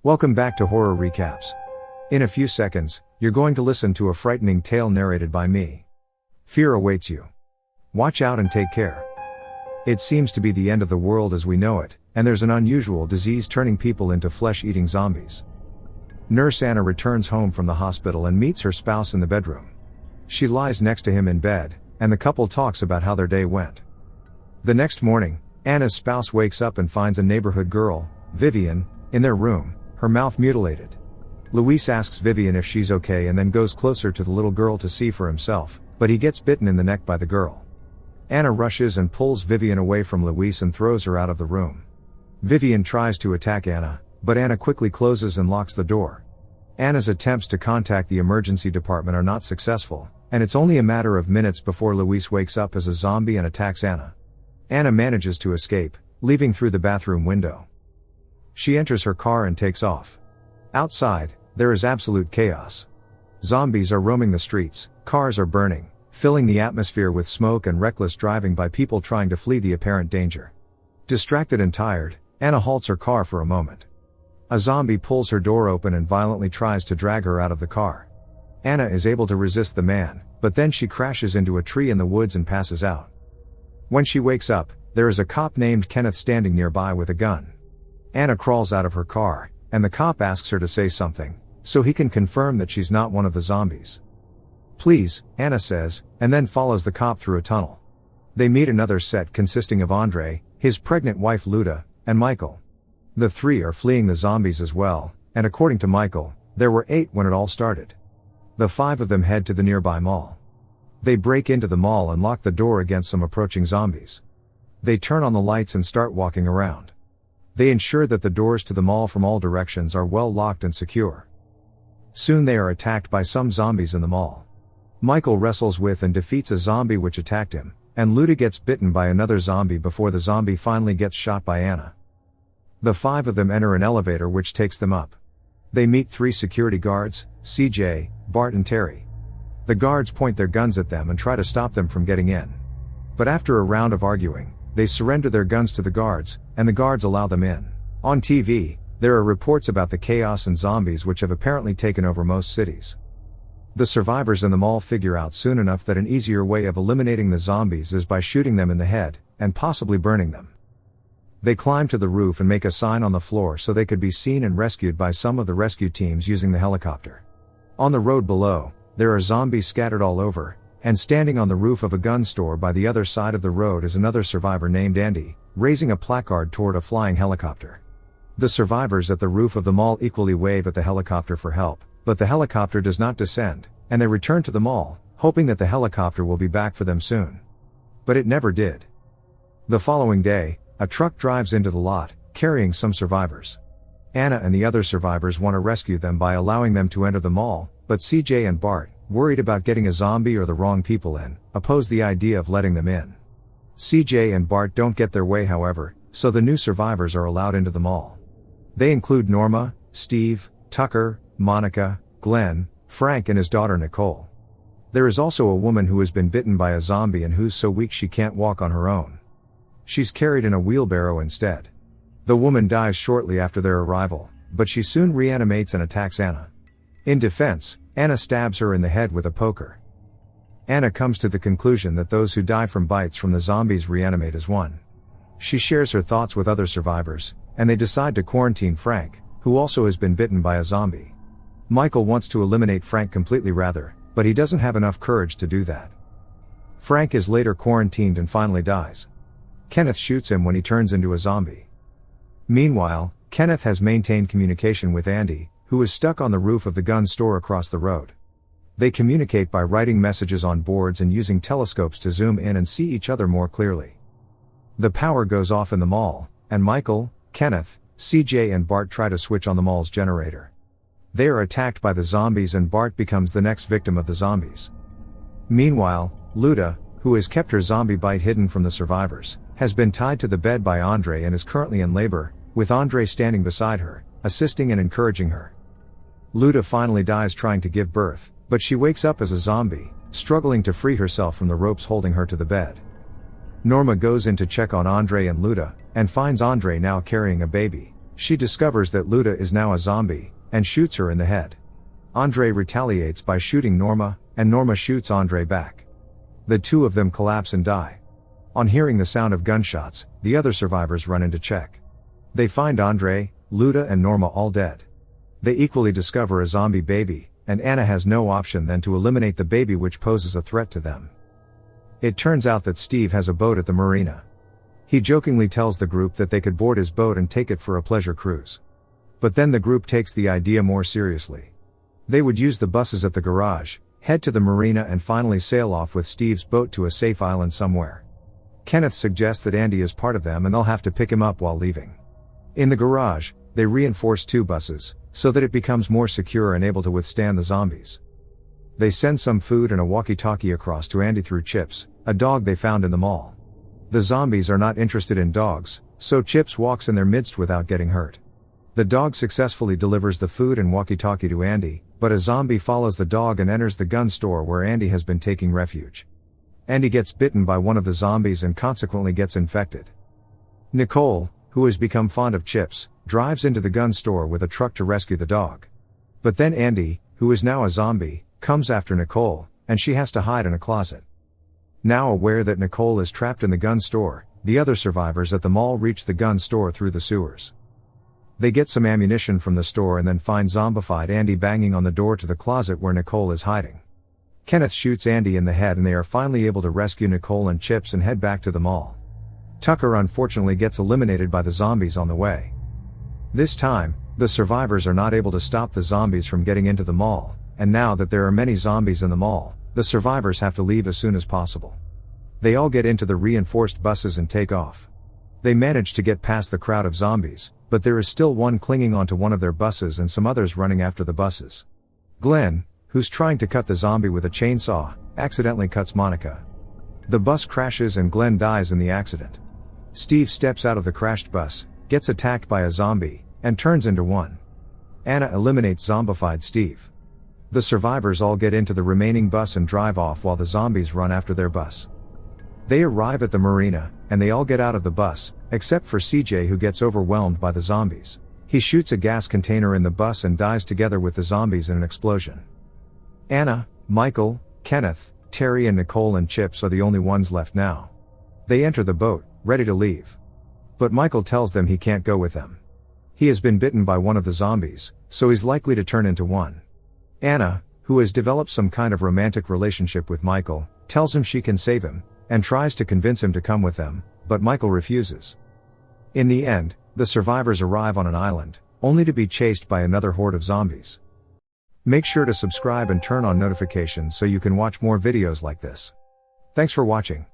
Welcome back to Horror Recaps. In a few seconds, you're going to listen to a frightening tale narrated by me. Fear awaits you. Watch out and take care. It seems to be the end of the world as we know it, and there's an unusual disease turning people into flesh-eating zombies. Nurse Anna returns home from the hospital and meets her spouse in the bedroom. She lies next to him in bed, and the couple talks about how their day went. The next morning, Anna's spouse wakes up and finds a neighborhood girl, Vivian, in their room, her mouth mutilated. Luis asks Vivian if she's okay and then goes closer to the little girl to see for himself, but he gets bitten in the neck by the girl. Anna rushes and pulls Vivian away from Luis and throws her out of the room. Vivian tries to attack Anna, but Anna quickly closes and locks the door. Anna's attempts to contact the emergency department are not successful, and it's only a matter of minutes before Luis wakes up as a zombie and attacks Anna. Anna manages to escape, leaving through the bathroom window. She enters her car and takes off. Outside, there is absolute chaos. Zombies are roaming the streets, cars are burning, filling the atmosphere with smoke and reckless driving by people trying to flee the apparent danger. Distracted and tired, Anna halts her car for a moment. A zombie pulls her door open and violently tries to drag her out of the car. Anna is able to resist the man, but then she crashes into a tree in the woods and passes out. When she wakes up, there is a cop named Kenneth standing nearby with a gun. Anna crawls out of her car, and the cop asks her to say something, so he can confirm that she's not one of the zombies. "Please," Anna says, and then follows the cop through a tunnel. They meet another set consisting of Andre, his pregnant wife Luda, and Michael. The three are fleeing the zombies as well, and according to Michael, there were 8 when it all started. The 5 of them head to the nearby mall. They break into the mall and lock the door against some approaching zombies. They turn on the lights and start walking around. They ensure that the doors to the mall from all directions are well locked and secure. Soon they are attacked by some zombies in the mall. Michael wrestles with and defeats a zombie which attacked him, and Luda gets bitten by another zombie before the zombie finally gets shot by Anna. The 5 of them enter an elevator which takes them up. They meet 3 security guards, CJ, Bart and Terry. The guards point their guns at them and try to stop them from getting in. But after a round of arguing, they surrender their guns to the guards, and the guards allow them in. On TV, there are reports about the chaos and zombies which have apparently taken over most cities. The survivors in the mall figure out soon enough that an easier way of eliminating the zombies is by shooting them in the head, and possibly burning them. They climb to the roof and make a sign on the floor so they could be seen and rescued by some of the rescue teams using the helicopter. On the road below, there are zombies scattered all over, and standing on the roof of a gun store by the other side of the road is another survivor named Andy, raising a placard toward a flying helicopter. The survivors at the roof of the mall equally wave at the helicopter for help, but the helicopter does not descend, and they return to the mall, hoping that the helicopter will be back for them soon. But it never did. The following day, a truck drives into the lot, carrying some survivors. Anna and the other survivors want to rescue them by allowing them to enter the mall, but CJ and Bart, worried about getting a zombie or the wrong people in, oppose the idea of letting them in. CJ and Bart don't get their way however, so the new survivors are allowed into the mall. They include Norma, Steve, Tucker, Monica, Glenn, Frank and his daughter Nicole. There is also a woman who has been bitten by a zombie and who's so weak she can't walk on her own. She's carried in a wheelbarrow instead. The woman dies shortly after their arrival, but she soon reanimates and attacks Anna. In defense, Anna stabs her in the head with a poker. Anna comes to the conclusion that those who die from bites from the zombies reanimate as one. She shares her thoughts with other survivors, and they decide to quarantine Frank, who also has been bitten by a zombie. Michael wants to eliminate Frank completely rather, but he doesn't have enough courage to do that. Frank is later quarantined and finally dies. Kenneth shoots him when he turns into a zombie. Meanwhile, Kenneth has maintained communication with Andy, who is stuck on the roof of the gun store across the road. They communicate by writing messages on boards and using telescopes to zoom in and see each other more clearly. The power goes off in the mall, and Michael, Kenneth, CJ and Bart try to switch on the mall's generator. They are attacked by the zombies and Bart becomes the next victim of the zombies. Meanwhile, Luda, who has kept her zombie bite hidden from the survivors, has been tied to the bed by Andre and is currently in labor, with Andre standing beside her, assisting and encouraging her. Luda finally dies trying to give birth, but she wakes up as a zombie, struggling to free herself from the ropes holding her to the bed. Norma goes in to check on Andre and Luda, and finds Andre now carrying a baby, She discovers that Luda is now a zombie, and shoots her in the head. Andre retaliates by shooting Norma, and Norma shoots Andre back. The two of them collapse and die. On hearing the sound of gunshots, the other survivors run in to check. They find Andre, Luda and Norma all dead. They equally discover a zombie baby, and Anna has no option than to eliminate the baby, which poses a threat to them. It turns out that Steve has a boat at the marina. He jokingly tells the group that they could board his boat and take it for a pleasure cruise. But then the group takes the idea more seriously. They would use the buses at the garage, head to the marina and finally sail off with Steve's boat to a safe island somewhere. Kenneth suggests that Andy is part of them and they'll have to pick him up while leaving. In the garage, they reinforce 2 buses, so that it becomes more secure and able to withstand the zombies. They send some food and a walkie-talkie across to Andy through Chips, a dog they found in the mall. The zombies are not interested in dogs, so Chips walks in their midst without getting hurt. The dog successfully delivers the food and walkie-talkie to Andy, but a zombie follows the dog and enters the gun store where Andy has been taking refuge. Andy gets bitten by one of the zombies and consequently gets infected. Nicole, who has become fond of Chips, drives into the gun store with a truck to rescue the dog. But then Andy, who is now a zombie, comes after Nicole, and she has to hide in a closet. Now aware that Nicole is trapped in the gun store, the other survivors at the mall reach the gun store through the sewers. They get some ammunition from the store and then find zombified Andy banging on the door to the closet where Nicole is hiding. Kenneth shoots Andy in the head and they are finally able to rescue Nicole and Chips and head back to the mall. Tucker unfortunately gets eliminated by the zombies on the way. This time, the survivors are not able to stop the zombies from getting into the mall, and now that there are many zombies in the mall, the survivors have to leave as soon as possible. They all get into the reinforced buses and take off. They manage to get past the crowd of zombies, but there is still one clinging onto one of their buses and some others running after the buses. Glenn, who's trying to cut the zombie with a chainsaw, accidentally cuts Monica. The bus crashes and Glenn dies in the accident. Steve steps out of the crashed bus, gets attacked by a zombie, and turns into one. Anna eliminates zombified Steve. The survivors all get into the remaining bus and drive off while the zombies run after their bus. They arrive at the marina, and they all get out of the bus, except for CJ, who gets overwhelmed by the zombies. He shoots a gas container in the bus and dies together with the zombies in an explosion. Anna, Michael, Kenneth, Terry and Nicole and Chips are the only ones left now. They enter the boat, ready to leave. But Michael tells them he can't go with them. He has been bitten by one of the zombies, so he's likely to turn into one. Anna, who has developed some kind of romantic relationship with Michael, tells him she can save him, and tries to convince him to come with them, but Michael refuses. In the end, the survivors arrive on an island, only to be chased by another horde of zombies. Make sure to subscribe and turn on notifications so you can watch more videos like this. Thanks for watching.